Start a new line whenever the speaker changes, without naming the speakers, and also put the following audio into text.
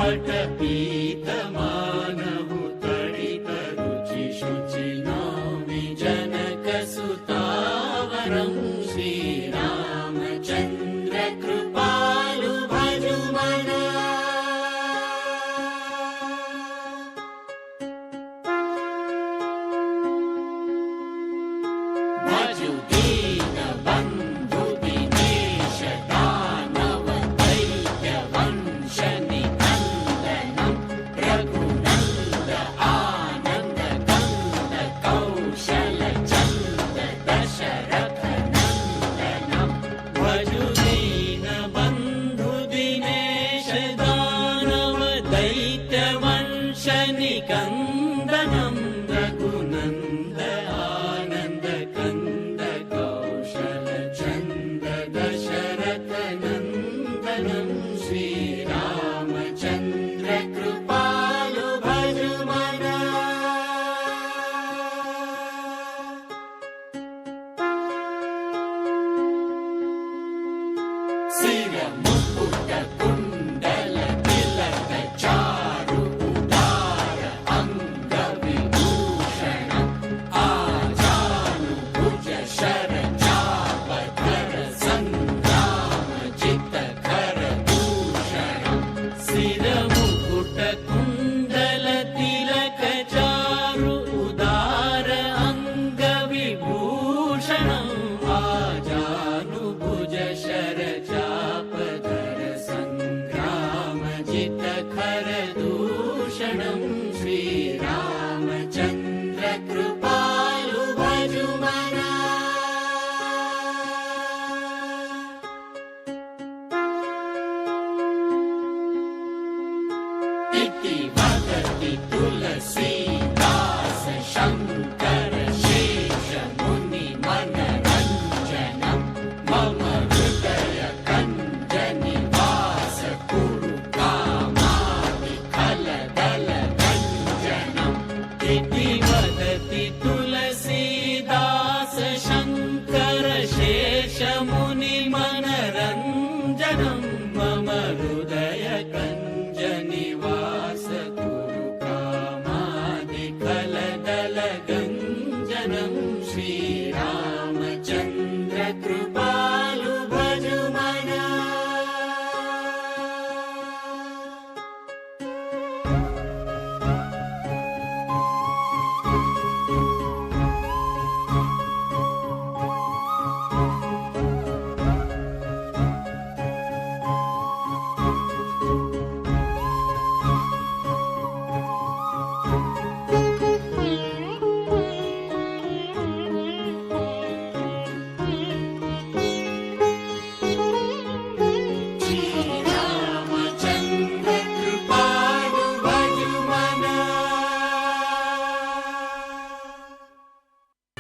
पटपीतमानहु तडितरुचिशुचिनौमि जनकसुतावरं श्रीरामचन्द्र कृपालु भजुमना। भजु दीनबन्धु दिनेश दानव दैत्य वंशनिकन्दनं रघुनन्द आनन्द कन्द कौशल चन्द दशरथ नन्दनं। भजु दीनबन्धु दिनेश दानव दैत्य वंशनिकन्दनं रघुनन्द आनन्द कन्द कौशल चन्द दशरथ नन्दनं श्रीरामचन्द्र कृपालु भजुमना। शिरमुकुट कुण्डल तिलक चारु उदार अङ्गविभूषणम् आजानुभुज शरचापधर सङ्ग्रामजितकर भूषणम्। शिरमुकुट कुण्डल तिलक चारु उदार अङ्गविभूषणम् आजानुभुज शरचापधर सङ्ग्रामजितकर दूषणं श्रीरामचन्द्र कृपालु भजुमना। इति वदति तुलसीदास शङ्कर शेष मुनि मनरञ्जनं मम हृदय कञ्ज निवास कुरु कामादि खलदल गञ्जनम्। इति वदति तुलसीदास शङ्कर शेष मुनि मनरञ्जनं मम